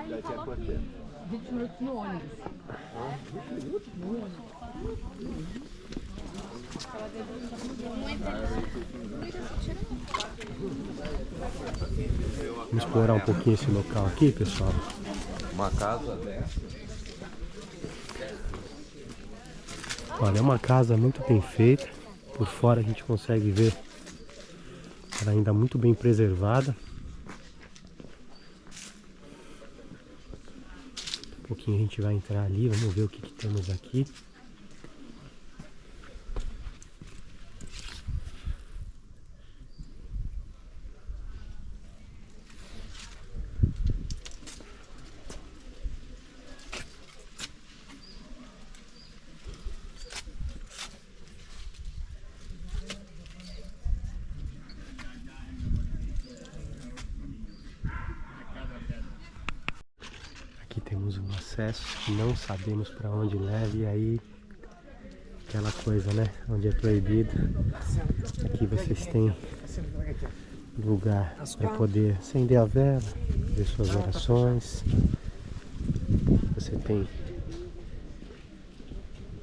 Daqui a quanto tempo? 20 minutos no ônibus. 20 minutos? No ônibus. Vamos explorar um pouquinho esse local aqui, pessoal. Uma casa dessa. Olha, é uma casa muito bem feita. Por fora a gente consegue ver ela ainda muito bem preservada. Um pouquinho a gente vai entrar ali, vamos ver o que temos aqui. Aqui temos um acesso que não sabemos para onde leva, e aí aquela coisa, né? Onde é proibido. Aqui vocês têm lugar para poder acender a vela, ver suas orações. Você tem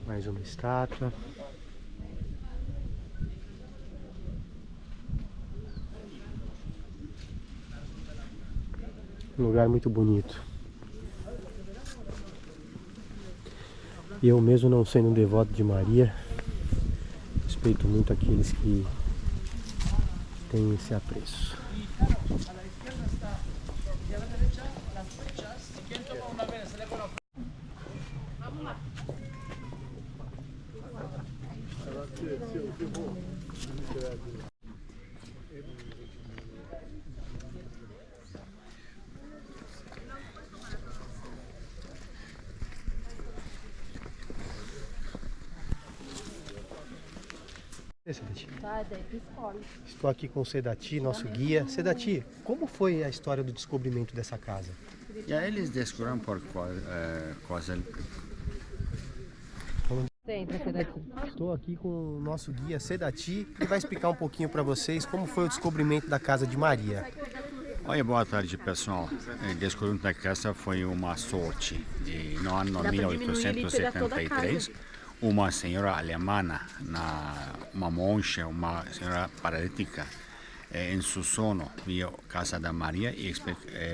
mais uma estátua. Um lugar muito bonito. Eu mesmo, não sendo um devoto de Maria, respeito muito aqueles que têm esse apreço. Estou aqui com o Sedati, nosso guia. Sedati, como foi a história do descobrimento dessa casa? Eles descobriram por causa. Estou aqui com o nosso guia Sedati, que vai explicar um pouquinho para vocês como foi o descobrimento da casa de Maria. Olha, boa tarde, pessoal. O descobrimento da casa foi uma sorte. E no ano 1873, uma senhora alemã, uma monja, uma senhora paralítica, em seu sono viu a casa da Maria e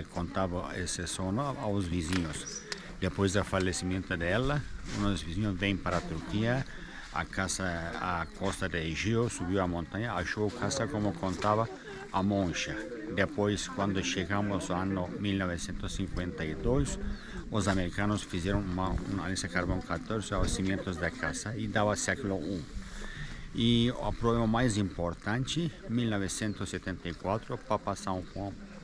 contava esse sono aos vizinhos. Depois do falecimento dela, um dos vizinhos vem para a Turquia, a costa do Egeu, subiu a montanha, achou a casa como contava a monja. Depois, quando chegamos ao ano 1952, os americanos fizeram uma análise de carbono 14 aos cimientos da casa e dava século I. E o problema mais importante, em 1974, o Papa São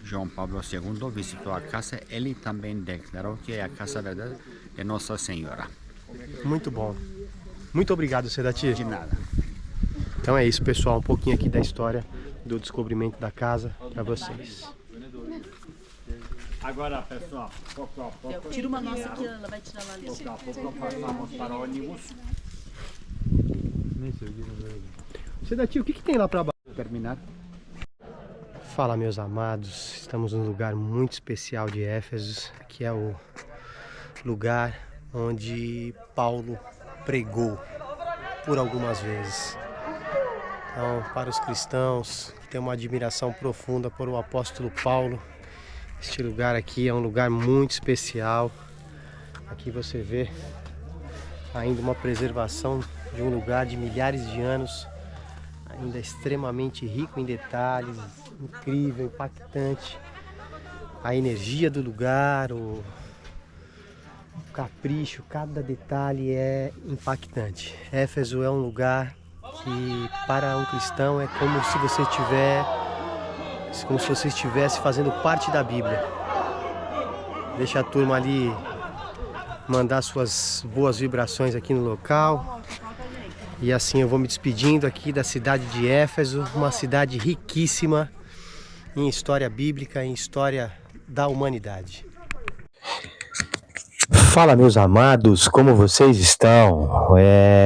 João Paulo II visitou a casa. Ele também declarou que é a casa verdade de Nossa Senhora. Muito bom. Muito obrigado, Sedati. De nada. Então é isso, pessoal. Um pouquinho aqui da história do descobrimento da casa para vocês. Agora, pessoal, pouco a pouco. Tira uma nossa aqui, ela vai tirar lá ali. Pouco a pouco passamos para o ônibus. Sedati, o que tem lá para baixo? Terminar. Fala, meus amados, estamos num lugar muito especial de Éfeso. Aqui é o lugar onde Paulo pregou por algumas vezes. Então, para os cristãos que têm uma admiração profunda por o apóstolo Paulo, este lugar aqui é um lugar muito especial. Aqui você vê ainda uma preservação de um lugar de milhares de anos, ainda extremamente rico em detalhes, incrível, impactante. A energia do lugar, o capricho, cada detalhe é impactante. Éfeso é um lugar que para um cristão é como se você estivesse fazendo parte da Bíblia. Deixa a turma ali mandar suas boas vibrações aqui no local. E assim eu vou me despedindo aqui da cidade de Éfeso, uma cidade riquíssima em história bíblica, em história da humanidade. Fala, meus amados, como vocês estão?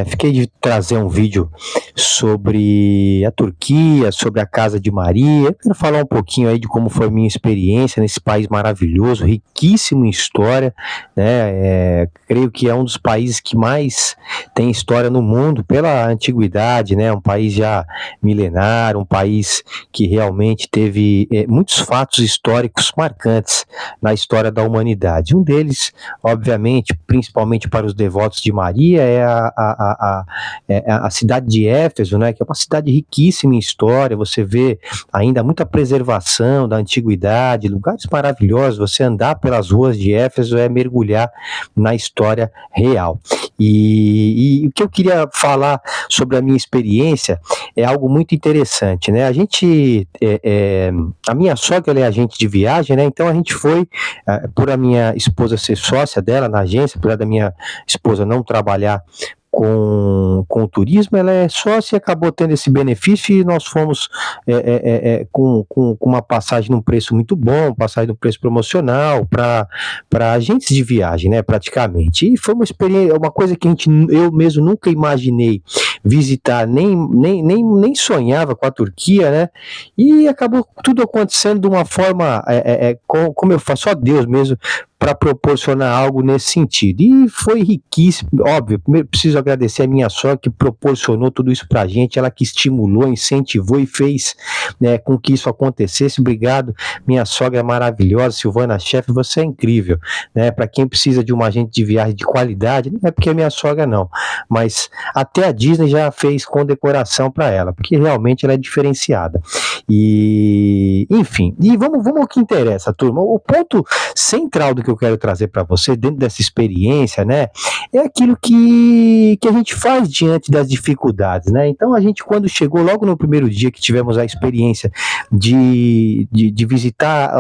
Fiquei de trazer um vídeo sobre a Turquia, sobre a Casa de Maria. Eu quero falar um pouquinho aí de como foi minha experiência nesse país maravilhoso, riquíssimo em história, né? Creio que é um dos países que mais tem história no mundo pela antiguidade, né? Um país já milenar, um país que realmente teve muitos fatos históricos marcantes na história da humanidade. Um deles, obviamente, principalmente para os devotos de Maria, é a cidade de Éfeso, né, que é uma cidade riquíssima em história. Você vê ainda muita preservação da antiguidade, lugares maravilhosos. Você andar pelas ruas de Éfeso é mergulhar na história real. E o que eu queria falar sobre a minha experiência é algo muito interessante, né? A minha sogra, ela é agente de viagem, né? Então a gente foi, por a minha esposa ser sócia dela na agência, apesar da minha esposa não trabalhar com o turismo, ela é sócia e acabou tendo esse benefício, e nós fomos com uma passagem num preço muito bom, passagem num preço promocional para agentes de viagem, né, praticamente. E foi uma experiência, uma coisa que eu mesmo nunca imaginei visitar, nem sonhava com a Turquia, né, e acabou tudo acontecendo de uma forma, como eu faço, só Deus mesmo para proporcionar algo nesse sentido. E foi riquíssimo, óbvio. Primeiro preciso agradecer a minha sogra, que proporcionou tudo isso pra gente, ela que estimulou, incentivou e fez, né, com que isso acontecesse. Obrigado, minha sogra maravilhosa, Silvana Chefe, você é incrível, né? Para quem precisa de um agente de viagem de qualidade, não é porque é minha sogra não, mas até a Disney já fez condecoração para ela, porque realmente ela é diferenciada. E, enfim, e vamos ao que interessa, turma. O ponto central do que eu quero trazer para você, dentro dessa experiência, né, é aquilo que a gente faz diante das dificuldades, né? Então a gente, quando chegou logo no primeiro dia que tivemos a experiência de visitar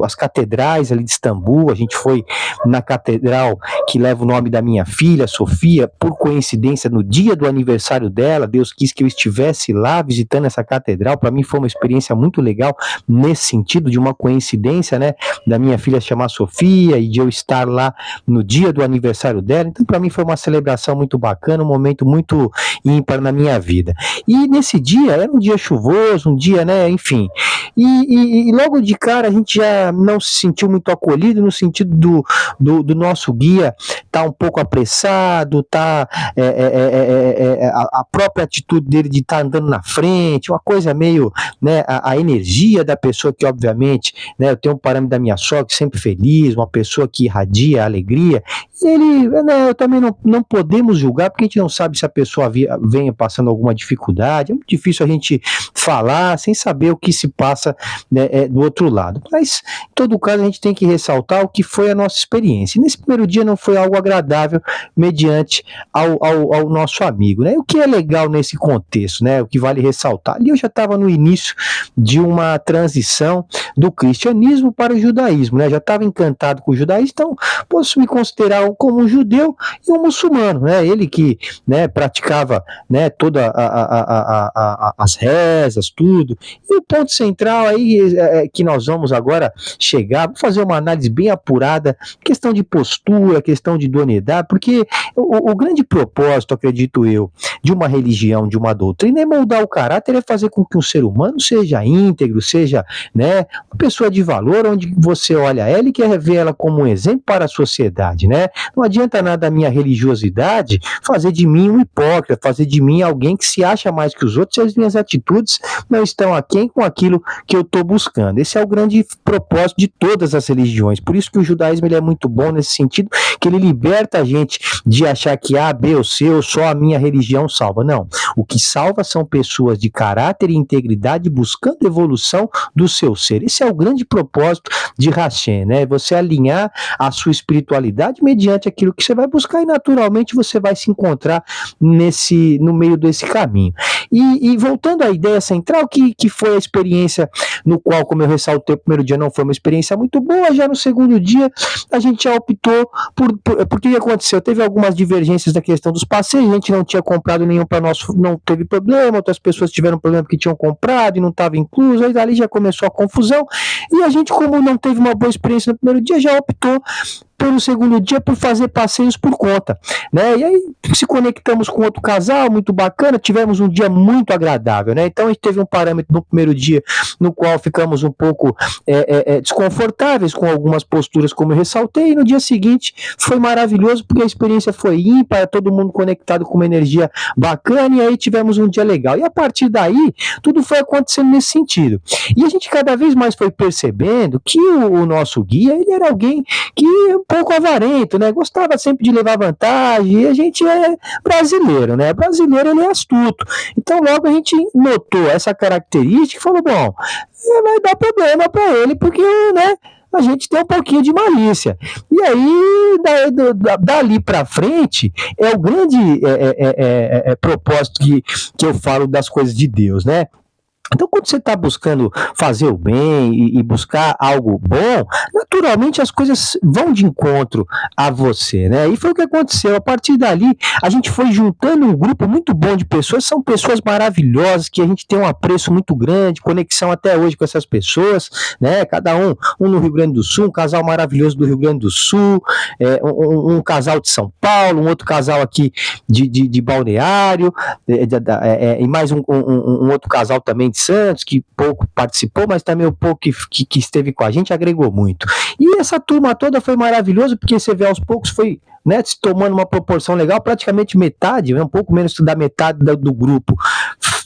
as catedrais ali de Istambul, a gente foi na catedral que leva o nome da minha filha, Sofia, por coincidência no dia do aniversário dela, Deus quis que eu estivesse lá visitando essa catedral. Para mim foi uma experiência muito legal nesse sentido, de uma coincidência, né, da minha filha chamar Sofia e de eu estar lá no dia do aniversário dela. Então para mim foi uma celebração muito bacana, um momento muito ímpar na minha vida. E nesse dia, era um dia chuvoso, um dia, né, enfim, e logo de cara a gente já não se sentiu muito acolhido, no sentido do nosso guia tá um pouco apressado, a própria atitude dele de estar andando na frente, uma coisa meio, né, a energia da pessoa que, obviamente, né, eu tenho um parâmetro da minha sogra sempre feliz, uma pessoa que irradia alegria. Ele, né, também não podemos julgar, porque a gente não sabe se a pessoa venha passando alguma dificuldade. É muito difícil a gente falar sem saber o que se passa, né, do outro lado. Mas, em todo caso, a gente tem que ressaltar o que foi a nossa experiência. E nesse primeiro dia não foi algo agradável mediante ao nosso amigo, né? O que é legal nesse contexto, né? O que vale ressaltar. Ali eu já estava no início de uma transição do cristianismo para o judaísmo, né? Já estava encantado com o judaísmo, então posso me considerar como um judeu e um muçulmano, né? Ele que, né, praticava, né, toda as rezas, tudo. E o ponto central aí que nós vamos agora chegar, vou fazer uma análise bem apurada, questão de postura, questão de idoneidade, porque o grande propósito, acredito eu, de uma religião, de uma doutrina, é moldar o caráter, é fazer com que um ser humano seja íntegro, seja, né, uma pessoa de valor, onde você olha ela e quer ver ela como um exemplo para a sociedade, né? Não adianta nada a minha religiosidade fazer de mim um hipócrita, fazer de mim alguém que se acha mais que os outros, se as minhas atitudes não estão aquém com aquilo que eu estou buscando. Esse é o grande propósito de todas as religiões. Por isso que o judaísmo, ele é muito bom nesse sentido, que ele liberta a gente de achar que A, B ou C, ou só a minha religião salva. Não. O que salva são pessoas de caráter e integridade buscando evolução do seu ser. Esse é o grande propósito de Hashem, né? Você alinhar a sua espiritualidade mediante aquilo que você vai buscar, e naturalmente você vai se encontrar no meio desse caminho. E voltando à ideia central, que foi a experiência no qual, como eu ressaltei, o primeiro dia não foi uma experiência muito boa, já no segundo dia a gente já optou porque o que aconteceu? Teve algumas divergências da questão dos passeios, a gente não tinha comprado nenhum para nós, não teve problema, outras pessoas tiveram problema porque tinham comprado e não estava incluso, aí dali já começou a confusão, e a gente, como não teve uma boa experiência no primeiro dia, já optou pelo segundo dia por fazer passeios por conta, né? E aí se conectamos com outro casal, muito bacana, tivemos um dia muito agradável, né? Então a gente teve um parâmetro no primeiro dia no qual ficamos um pouco desconfortáveis com algumas posturas, como eu ressaltei, e no dia seguinte foi maravilhoso porque a experiência foi ímpar, todo mundo conectado com uma energia bacana, e aí tivemos um dia legal. E a partir daí, tudo foi acontecendo nesse sentido. E a gente cada vez mais foi percebendo que o nosso guia, ele era alguém que pouco avarento, né? Gostava sempre de levar vantagem, e a gente é brasileiro, né? Brasileiro, ele é astuto. Então logo a gente notou essa característica e falou, bom, vai dar problema para ele, porque, né, a gente tem um pouquinho de malícia. E aí, dali para frente, é o grande propósito que eu falo das coisas de Deus, né? Então, quando você está buscando fazer o bem e buscar algo bom, naturalmente as coisas vão de encontro a você, né? E foi o que aconteceu. A partir dali, a gente foi juntando um grupo muito bom de pessoas, são pessoas maravilhosas, que a gente tem um apreço muito grande, conexão até hoje com essas pessoas, né? Cada um no Rio Grande do Sul, um casal maravilhoso do Rio Grande do Sul, um casal de São Paulo, um outro casal aqui de Balneário, e mais um outro casal também de Santos, que pouco participou, mas também o pouco que esteve com a gente agregou muito. E essa turma toda foi maravilhoso, porque você vê aos poucos foi, né, se tomando uma proporção legal, praticamente metade, um pouco menos da metade do grupo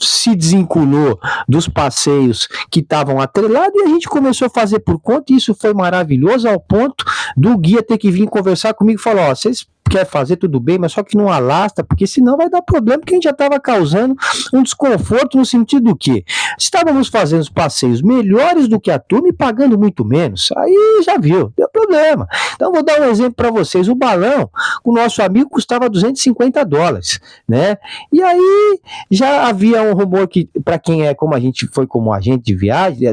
se desvinculou dos passeios que estavam atrelados, e a gente começou a fazer por conta, e isso foi maravilhoso, ao ponto do guia ter que vir conversar comigo e falar, vocês quer fazer tudo bem, mas só que não alasta, porque senão vai dar problema, porque a gente já estava causando um desconforto no sentido do quê? Estávamos fazendo os passeios melhores do que a turma e pagando muito menos. Aí já viu, deu problema. Então vou dar um exemplo para vocês. O balão, o nosso amigo, custava $250, né? E aí já havia um rumor que, para quem é como a gente foi como agente de viagem,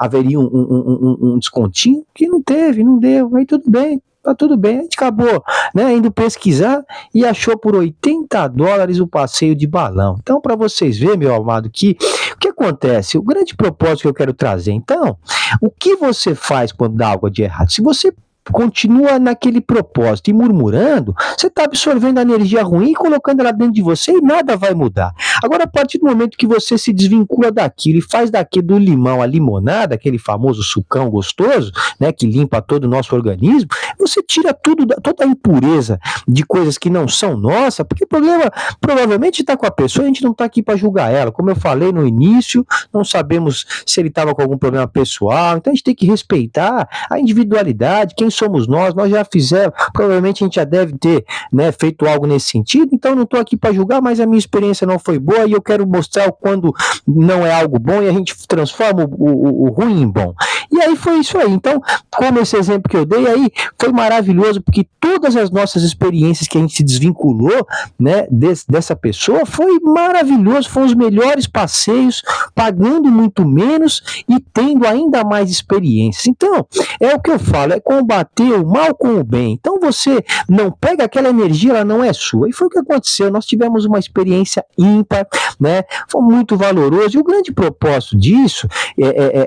haveria um descontinho que não teve, não deu, aí tudo bem. Tá tudo bem, a gente acabou, né, indo pesquisar e achou por $80 o passeio de balão. Então, para vocês verem, meu amado, que o que acontece? O grande propósito que eu quero trazer, então, o que você faz quando dá algo de errado? Se você continua naquele propósito e murmurando, você está absorvendo a energia ruim e colocando ela dentro de você e nada vai mudar. Agora, a partir do momento que você se desvincula daquilo e faz daquilo do limão a limonada, aquele famoso sucão gostoso, né, que limpa todo o nosso organismo, você tira toda a impureza de coisas que não são nossas, porque o problema provavelmente está com a pessoa, a gente não está aqui para julgar ela. Como eu falei no início, não sabemos se ele estava com algum problema pessoal, então a gente tem que respeitar a individualidade, quem somos nós já fizemos, provavelmente a gente já deve ter, né, feito algo nesse sentido, então eu não estou aqui para julgar, mas a minha experiência não foi boa e eu quero mostrar quando não é algo bom e a gente transforma o ruim em bom. E aí foi isso aí. Então, como esse exemplo que eu dei aí, foi maravilhoso, porque todas as nossas experiências que a gente se desvinculou, né, dessa pessoa, foi maravilhoso, foram os melhores passeios, pagando muito menos e tendo ainda mais experiências. Então, é o que eu falo, é combater o mal com o bem. Então você não pega aquela energia, ela não é sua. E foi o que aconteceu. Nós tivemos uma experiência ímpar, né? Foi muito valoroso. E o grande propósito disso,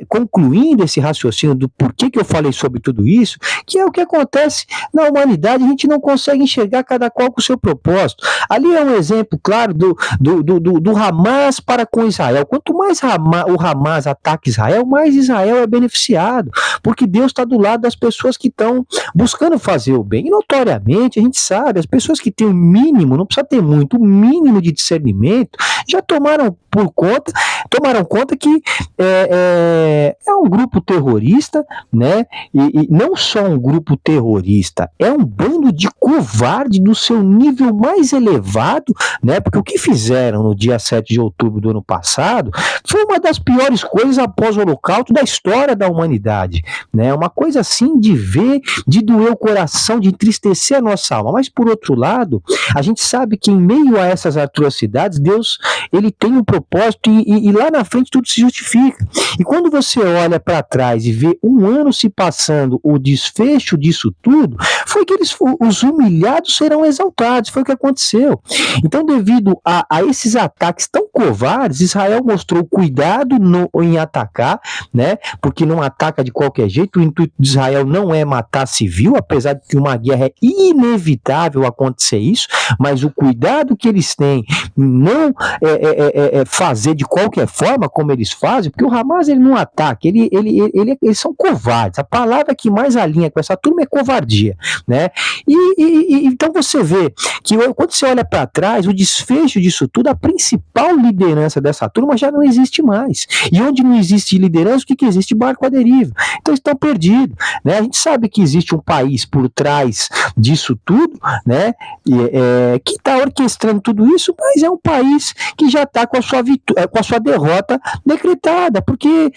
concluindo esse raciocínio do porquê que eu falei sobre tudo isso, que é o que acontece na humanidade, a gente não consegue enxergar cada qual com o seu propósito. Ali é um exemplo claro do Hamas para com Israel. Quanto mais o Hamas ataca Israel, mais Israel é beneficiado, porque Deus está do lado das pessoas que estão buscando fazer o bem. E notoriamente, a gente sabe, as pessoas que têm o mínimo, não precisa ter muito, o mínimo de discernimento, já tomaram conta que é um grupo terrorista, né? E não só um grupo terrorista, é um bando de covarde do seu nível mais elevado, né? Porque o que fizeram no dia 7 de outubro do ano passado foi uma das piores coisas após o Holocausto da história da humanidade, né? Uma coisa assim de ver, de doer o coração, de entristecer a nossa alma. Mas por outro lado, a gente sabe que em meio a essas atrocidades, Deus, ele tem um propósito e lá na frente tudo se justifica. E quando você olha para trás e vê um ano se passando, o desfecho disso tudo, foi que os humilhados serão exaltados, foi o que aconteceu. Então, devido a esses ataques tão covardes, Israel mostrou cuidado em atacar, né? Porque não ataca de qualquer jeito, o intuito de Israel não é matar civil, apesar de que uma guerra é inevitável acontecer isso, mas o cuidado que eles têm em não fazer de qualquer forma como eles fazem, porque o Hamas ele não ataca, eles são covardes, a palavra que mais alinha com essa turma é covardia, né? Então você vê que quando você olha para trás, o desfecho disso tudo, a principal liderança dessa turma já não existe mais, e onde não existe liderança, o que existe? Barco à deriva. Então estão perdidos, né? A gente sabe que existe um país por trás disso tudo, né? Que está orquestrando tudo isso, mas é um país que já está com a sua derrota decretada, porque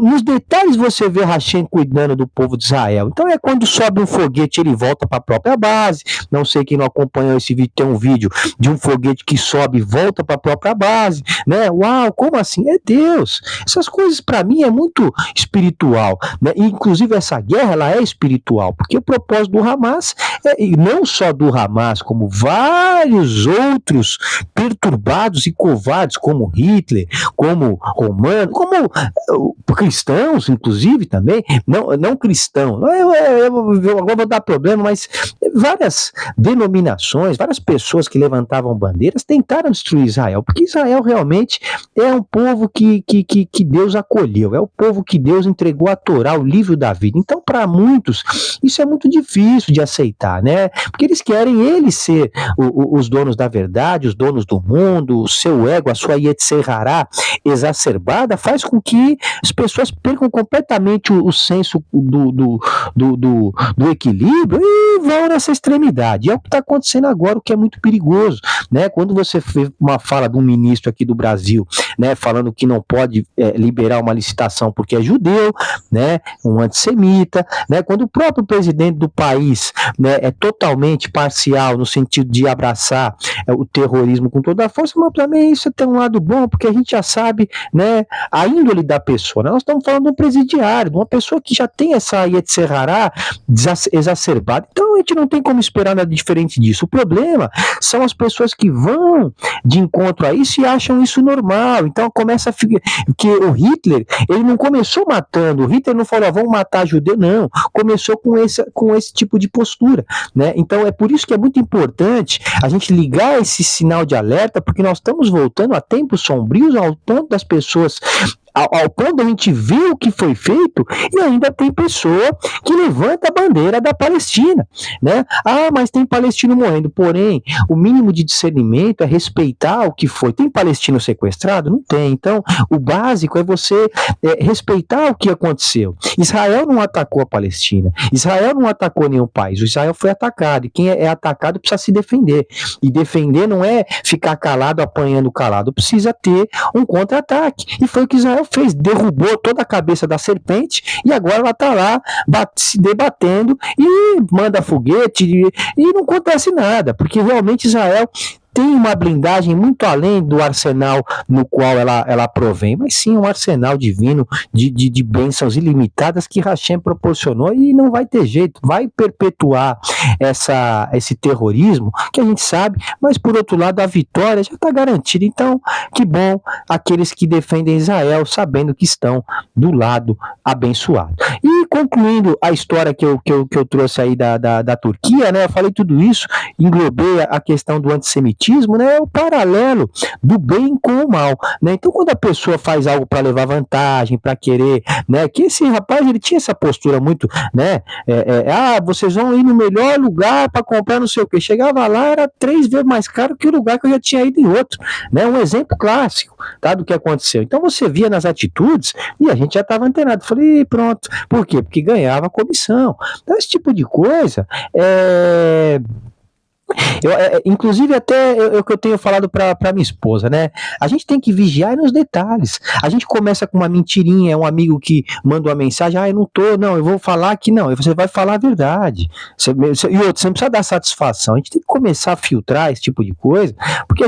nos detalhes você vê Hashem cuidando do povo de Israel. Então é quando sobe um foguete, ele volta para a própria base. Não sei quem não acompanhou esse vídeo, tem um vídeo de um foguete que sobe e volta para a própria base, né? Uau, como assim? É Deus. Essas coisas para mim é muito espiritual, né? E, inclusive essa guerra ela é espiritual, porque o propósito do Hamas e não só do Hamas, como vários outros perturbados e covardes, como Hitler, como Romano, como cristãos, inclusive também, não cristãos, agora vou dar problema, mas várias denominações, várias pessoas que levantavam bandeiras tentaram destruir Israel, porque Israel realmente é um povo que Deus acolheu, é o povo que Deus entregou a Torá, o livro da vida. Então, para muitos, isso é muito difícil de aceitar, né? Porque eles querem ser os donos da verdade, os donos do mundo, o seu ego, a sua Yetzer Hará exacerbada, faz com que as pessoas percam completamente o senso do equilíbrio e vão nessa extremidade. E é o que está acontecendo agora, o que é muito perigoso, né? Quando você vê uma fala de um ministro aqui do Brasil, né, falando que não pode liberar uma licitação porque é judeu, né, um antissemita, né, quando o próprio presidente do país, né, é totalmente parcial no sentido de abraçar o terrorismo com toda a força, mas também isso tem um lado bom, porque a gente já sabe, né, a índole da pessoa, né? Nós estamos falando de um presidiário, de uma pessoa que já tem essa Yetzer Hará exacerbada, então a gente não tem como esperar nada diferente disso. O problema são as pessoas que vão de encontro a isso e acham isso normal. Então começa a ficar, que o Hitler, ele não começou matando, o Hitler não falou, vamos matar judeu, não, começou com esse tipo de postura, né? Então é por isso que é muito importante a gente ligar esse sinal de alerta, porque nós estamos voltando a tempos sombrios, ao ponto das pessoas, ao ponto a gente ver o que foi feito, e ainda tem pessoa que levanta a bandeira da Palestina, né? Ah, mas tem palestino morrendo, porém, o mínimo de discernimento é respeitar o que foi. Tem palestino sequestrado? Não tem. Então, o básico é você respeitar o que aconteceu. Israel não atacou a Palestina, Israel não atacou nenhum país, o Israel foi atacado, e quem é atacado precisa se defender, e defender não é ficar calado, apanhando calado, precisa ter um contra-ataque, e foi o que Israel fez, derrubou toda a cabeça da serpente e agora ela está lá se debatendo e manda foguete e não acontece nada, porque realmente Israel tem uma blindagem muito além do arsenal no qual ela provém, mas sim um arsenal divino de bênçãos ilimitadas que Hashem proporcionou, e não vai ter jeito, vai perpetuar esse terrorismo que a gente sabe, mas por outro lado a vitória já está garantida. Então que bom aqueles que defendem Israel sabendo que estão do lado abençoado. E concluindo a história que eu trouxe aí da Turquia, né, eu falei tudo isso, englobei a questão do antissemitismo, espiritismo, né, é o paralelo do bem com o mal, né? Então quando a pessoa faz algo para levar vantagem, para querer, né, que esse rapaz ele tinha essa postura muito, né, vocês vão ir no melhor lugar para comprar não sei o que, chegava lá era 3 vezes mais caro que o lugar que eu já tinha ido em outro, né? Um exemplo clássico, tá, do que aconteceu. Então você via nas atitudes e a gente já estava antenado. Falei, pronto. Por quê? Porque ganhava comissão. Então esse tipo de coisa inclusive até o que eu tenho falado pra minha esposa, né? A gente tem que vigiar nos detalhes. A gente começa com uma mentirinha, é um amigo que manda uma mensagem, eu não tô, não, eu vou falar que não, e você vai falar a verdade. E outro, você não precisa dar satisfação. A gente tem que começar a filtrar esse tipo de coisa, porque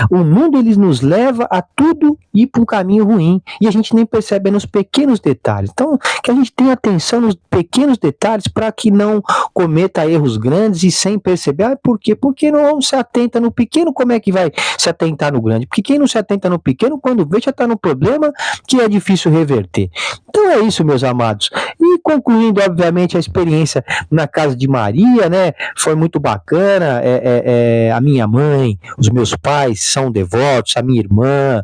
o mundo ele nos leva a tudo ir para um caminho ruim, e a gente nem percebe nos pequenos detalhes. Então, que a gente tenha atenção nos pequenos detalhes para que não cometa erros grandes e sem perceber, por quê? Porque não se atenta no pequeno, como é que vai se atentar no grande? Porque quem não se atenta no pequeno, quando vê, já está no problema que é difícil reverter. Então é isso, meus amados. E concluindo, obviamente, a experiência na casa de Maria, né? Foi muito bacana. A minha mãe, os meus pais são devotos, a minha irmã,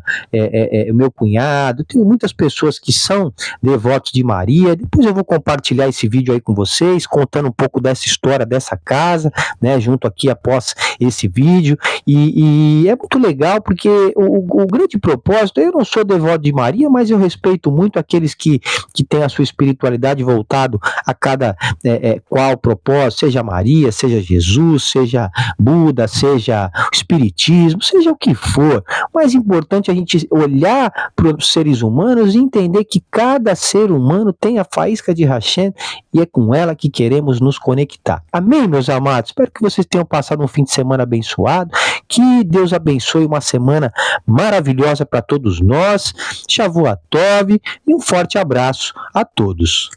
o meu cunhado. Tenho muitas pessoas que são devotos de Maria. Depois eu vou compartilhar esse vídeo aí com vocês, contando um pouco dessa história dessa casa, né? Junto aqui após esse vídeo, e é muito legal porque o grande propósito, eu não sou devoto de Maria, mas eu respeito muito aqueles que têm a sua espiritualidade voltado a cada qual propósito, seja Maria, seja Jesus, seja Buda, seja o Espiritismo, seja o que for. O mais importante é a gente olhar para os seres humanos e entender que cada ser humano tem a faísca de Hashem e é com ela que queremos nos conectar. Amém, meus amados? Espero que vocês tenham passado um fim de semana abençoado, que Deus abençoe uma semana maravilhosa para todos nós. Shavua Tov e um forte abraço a todos.